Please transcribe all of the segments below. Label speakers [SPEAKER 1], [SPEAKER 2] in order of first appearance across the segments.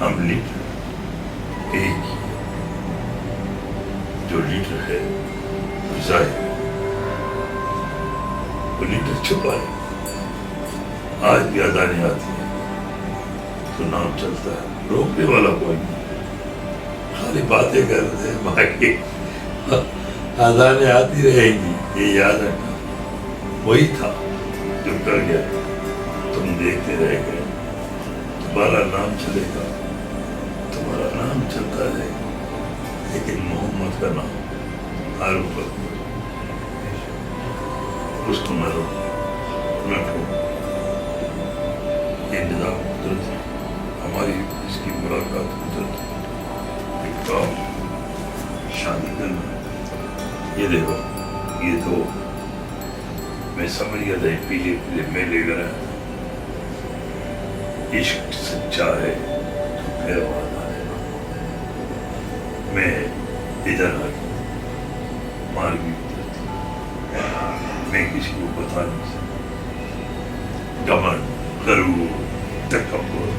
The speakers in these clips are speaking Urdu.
[SPEAKER 1] ہم لیڈر ایک ہی، جو لیڈر ہے وہ ظاہر ہے، وہ لیڈر چھپا ہے. آج بھی اذانیں آتی ہیں تو نام چلتا ہے، روکنے والا کوئی نہیں، خالی باتیں کرتے ہیں. باقی اذانیں آتی رہیں گی، یہ یاد رکھنا. وہی تھا جو کر گیا، تم دیکھتے رہ گئے. تمہارا نام چلے گا، تمہارا نام چلتا رہے گا، لیکن محمد کا نام ہر وقت اس کو نہ رو نہ ٹھوک. یہ نظام قدرت ہے، ہماری اس کی ملاقات قدرت ہے. ایک کام شادی کرنا، یہ دیکھو یہ دو میں سمجھ گیا تھا، پیلے پیلے میلے گرا. عشق سچا ہے تو پھر وعدہ ہے. میں ادھر آ گیا، مار بھی قدرت، میں کسی کو بتا نہیں سکتا. گمن، غرور، تکبر،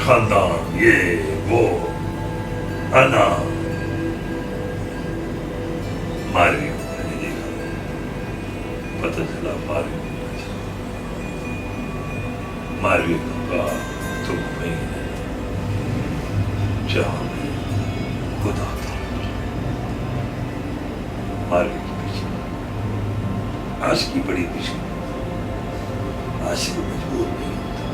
[SPEAKER 1] خاندان، یہ وہ، انا، ماروی کو میں نے دیکھا، پتہ چلا ماروی کو ماروی کو کہا تم نہیں ہے جہاں میں خدا تھا. ماروی کے پیچھے عاشقی بڑی پیچھے. عاشق مجبور نہیں ہوتا،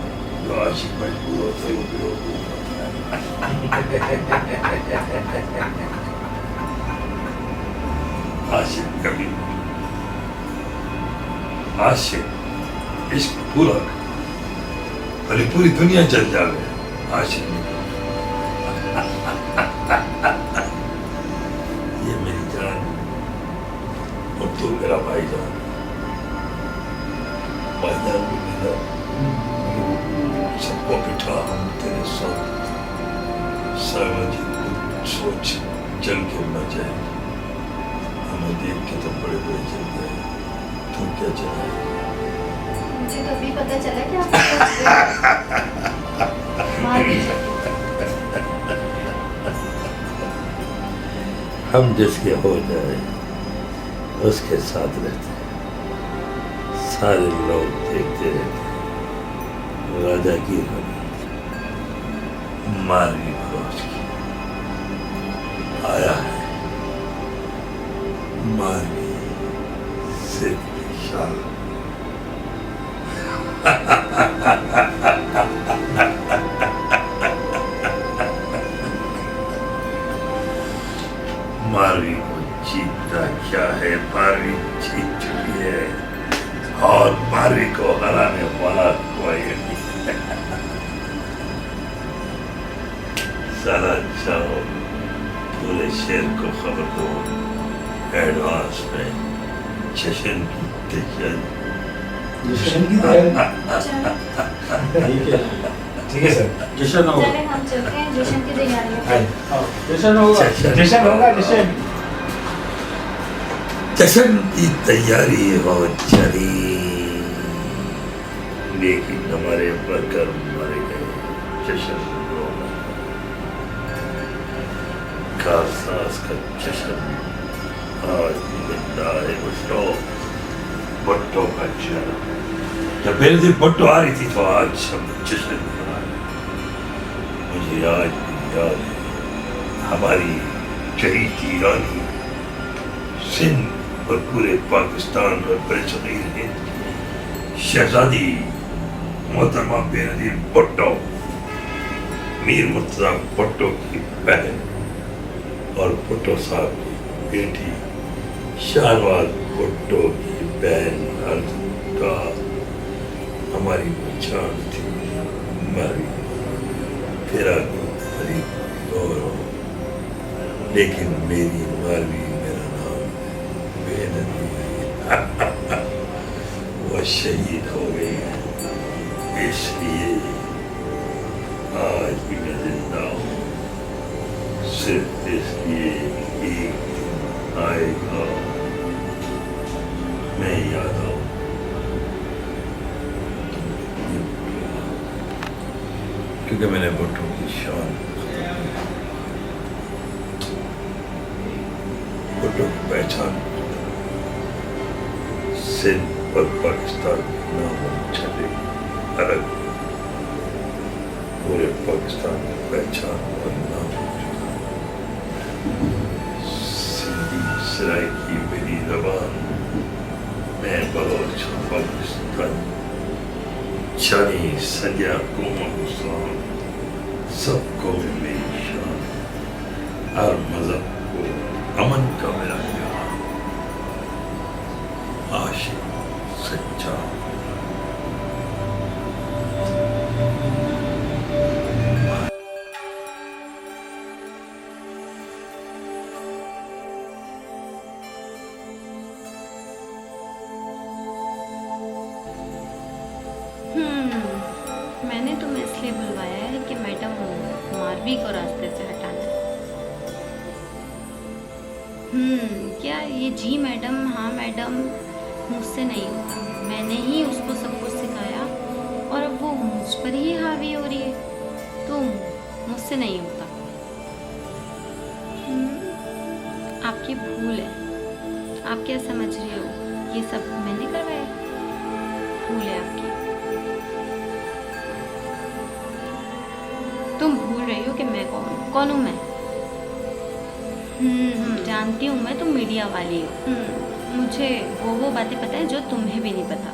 [SPEAKER 1] جو عاشق مجبور ہوتا ہے وہ بیوقوف ہوتا ہے. عاشق کبھی عاشق عشق پورا بھلے پوری دنیا چل جاوے، عاشق نہیں. یہ میری جان اور تو میرا بھائی جان. بھائی جان بھی میرا، سب کو بٹھا ہم تیرے ساتھ. سروا جی کچھ سوچ چل کے نہ جائے، ہمیں دیکھ کے تو بڑے بڑے چل گئے. تم کیا چلائے؟
[SPEAKER 2] مجھے تو ابھی پتہ چلا کہ آپ
[SPEAKER 1] ہم جس کے ہو جائے اس کے ساتھ رہتے ہیں. سارے لوگ دیکھتے رہتے ہیں. راجا کی ہوئی ماروی فروش کی آیا ہے. ماروی صرف شاہ ماروی کو جیتنا کیا ہے. ماروی جیت چکی ہے اور ماروی کو ہرانے والا کوئی نہیں. سارا جاؤ پورے شہر کو خبر دو، ایڈوانس میں جشن کی تیاری.
[SPEAKER 3] جشن کی تیاری ٹھیک ہے سر. جشن ہوگا،
[SPEAKER 2] چلیں ہم چلتے ہیں جشن کی تیاری.
[SPEAKER 3] جشن ہوگا، جشن ہوگا. جشن
[SPEAKER 1] جشن کی تیاری ہو چلی، لیکن ہمارے ورکر مارے گئے. جشن رونا، کارساز کا جشن آج بھی زندہ ہے. بٹو کا چہرہ، جب میرے دن بٹو آ رہی تھی تو آج ہم جشن منا رہے. مجھے آج بھی یاد ہے ہماری شہید کی رانی سندھ اور پورے پاکستان اور برصغیر ہند کی شہزادی محترمہ بے نظیر بھٹو، میر مرتضیٰ بھٹو کی بہن اور بھٹو صاحب کی بیٹی شہنواز بھٹو کی بہن کا ہماری پہچان تھی. ماری تیرا ہری گورو، لیکن میری ماروی میرا نام بے نظیر. وہ شہید ہو گئی، اس لیے آج بھی میں زندہ ہوں. صرف اس لیے ایک دن آئے گا میں یاد آؤں کیونکہ میں نے بھٹو کی شان بھٹو کی پہچان سندھ اور پاکستان نام چھٹے الگ پورے پاکستان کی پہچان اور نام سندھی سرائکی میری زبان میں بلوچ پاکستان شانی سجا قوم اسلام سب کو میری شان ہر مذہب کو امن کا میرا پیغام عاشق سچا
[SPEAKER 4] میں نے تمہیں اس لیے بلوایا ہے کہ میڈم ماروی کو راستے سے ہٹانا ہے. کیا یہ جی میڈم ہاں میڈم مجھ سے نہیں ہوتا. میں نے ہی اس کو سب کچھ سکھایا اور اب وہ مجھ پر ہی حاوی ہو رہی ہے. تو مجھ سے نہیں ہوتا. آپ کی بھول ہے. آپ کیا سمجھ رہے ہو یہ سب میں نے کروایا؟ بھول ہے آپ کی. تم بھول رہی ہو کہ میں کون ہوں. میں جانتی ہوں میں تم میڈیا والی ہو. مجھے وہ باتیں پتہ ہے جو تمہیں بھی نہیں پتا.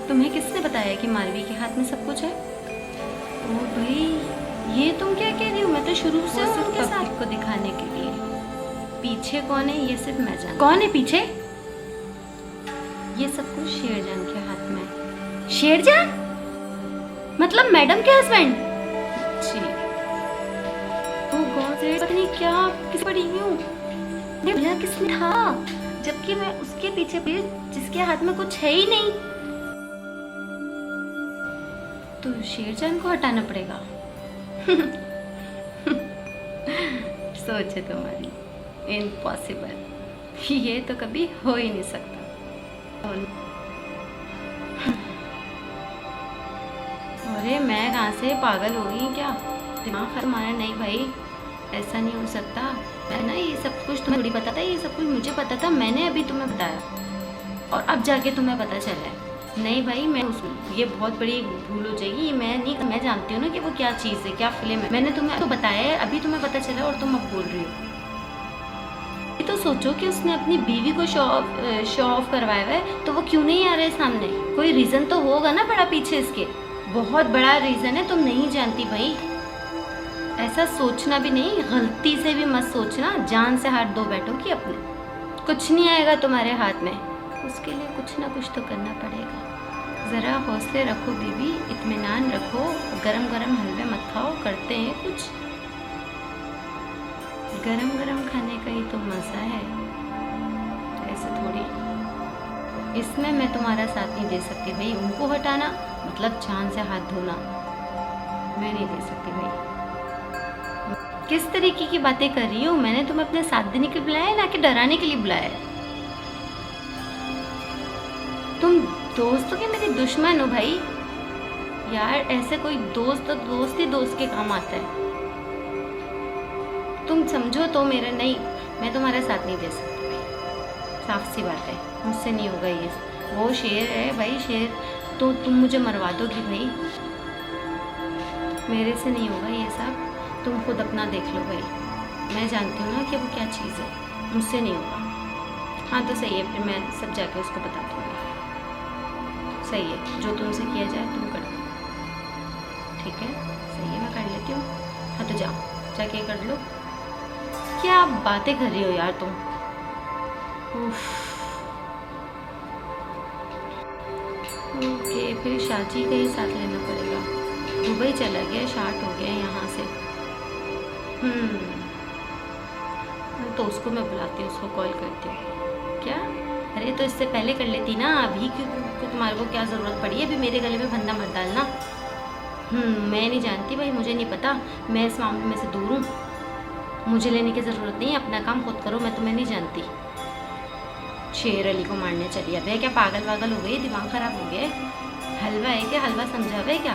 [SPEAKER 4] تمہیں کس نے بتایا کہ ماروی کے ہاتھ میں سب کچھ ہے؟ او بھائی یہ تم کیا کہہ رہی ہو؟ میں تو شروع سے ان کے ساتھ کو دکھانے کے لیے. پیچھے کون ہے یہ صرف میں جانتی. کون ہے پیچھے؟ یہ سب کچھ شیر جان کے ہاتھ میں. شیر جان مطلب میڈم کے ہسبینڈ؟ جی. پتہ نہیں کیا کس پڑی ہوں. بھیا کس نے تھا جبکہ میں اس کے پیچھے پڑی جس کے ہاتھ میں کچھ ہے ہی نہیں. تو شیر جان کو ہٹانا پڑے گا. سوچ ہے تمہاری امپاسبل. یہ تو کبھی ہو ہی نہیں سکتا. ارے میں کہاں سے پاگل ہو گئی کیا؟ دماغ ہمارا نہیں بھائی. ایسا نہیں ہو سکتا. میں نا یہ سب کچھ تمہیں تھوڑی پتا تھا. یہ سب کچھ مجھے پتا تھا. میں نے ابھی تمہیں بتایا اور اب جا کے تمہیں پتا چلا ہے. نہیں بھائی میں یہ بہت بڑی بھول ہو جائے گی. میں جانتی ہوں نا کہ وہ کیا چیز ہے کیا فلم ہے. میں نے تمہیں تو بتایا ہے. ابھی تمہیں پتا چلا اور تم اب بول رہی ہو. یہ تو سوچو کہ اس نے اپنی بیوی کو شو آف کروایا ہوا ہے تو وہ کیوں نہیں آ رہے سامنے؟ کوئی ریزن تو ہوگا نا بڑا پیچھے اس کے. بہت بڑا ریزن ہے. تم نہیں جانتی بھائی. ایسا سوچنا بھی نہیں. غلطی سے بھی مت سوچنا. جان سے ہاتھ دھو بیٹھو کہ اپنے کچھ نہیں آئے گا تمہارے ہاتھ میں. اس کے لیے کچھ نہ کچھ تو کرنا پڑے گا. ذرا حوصلے رکھو بیوی. اطمینان رکھو. گرم گرم حلوے مت کھاؤ. کرتے ہیں کچھ. گرم گرم کھانے کا ہی تو مزہ ہے. ایسے تھوڑی. اس میں تمہارا ساتھ نہیں دے سکتی بھائی. ان کو ہٹانا مطلب جان سے ہاتھ دھونا. میں نہیں دے سکتی بھائی. کس طریقے کی باتیں کر رہی ہوں؟ میں نے تمہیں اپنے ساتھ دینے کے لیے بلایا ہے نہ کہ ڈرانے کے لیے بلایا ہے. تم دوست ہو کہ میری دشمن ہو بھائی؟ یار ایسے کوئی دوست ہی دوست کے کام آتا ہے. تم سمجھو تو میرا نہیں. میں تمہارا ساتھ نہیں دے سکتی بھائی. صاف سی بات ہے. مجھ سے نہیں ہوگا یہ. وہ شیر ہے بھائی. شیر تو تم مجھے مروا دو گی بھائی. میرے سے نہیں ہوگا یہ سب. تم خود اپنا دیکھ لو بھائی. میں جانتی ہوں نا کہ وہ کیا چیز ہے. مجھ سے نہیں ہوگا. ہاں تو صحیح ہے. پھر میں سب جا کے اس کو بتا دوں گی. صحیح ہے. جو تم سے کیا جائے تم کر دو. ٹھیک ہے صحیح ہے. میں کر لیتی ہوں. ہاں تو جاؤ جا کے کر لو. کیا باتیں کر رہی ہو یار تم. اوکے پھر شاجی کا ہی ساتھ لینا پڑے گا. دبئی چلا گیا. شارٹ ہو گیا یہاں سے. تو اس کو میں بلاتی ہوں. اس کو کال کرتی ہوں. کیا؟ ارے تو اس سے پہلے کر لیتی نا. ابھی کیوں تمہارے کو کیا ضرورت پڑی ہے ابھی میرے گلے میں پھندا مت ڈالنا. میں نہیں جانتی بھائی. مجھے نہیں پتا. میں اس معاملے میں سے دور ہوں. مجھے لینے کی ضرورت نہیں ہے. اپنا کام خود کرو. میں تمہیں نہیں جانتی. شیر علی کو مارنے چلی اب ہے کیا؟ پاگل واگل ہو گئی. دماغ خراب ہو گیا. حلوہ ہے کیا؟ حلوہ سمجھا ہے کیا؟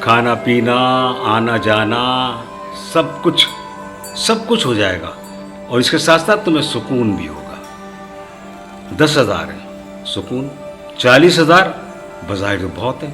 [SPEAKER 5] کھانا پینا آنا جانا سب کچھ ہو جائے گا، اور اس کے ساتھ ساتھ تمہیں سکون بھی ہوگا۔ 10,000 ہے سکون، 40,000 بظاہر تو بہت ہے،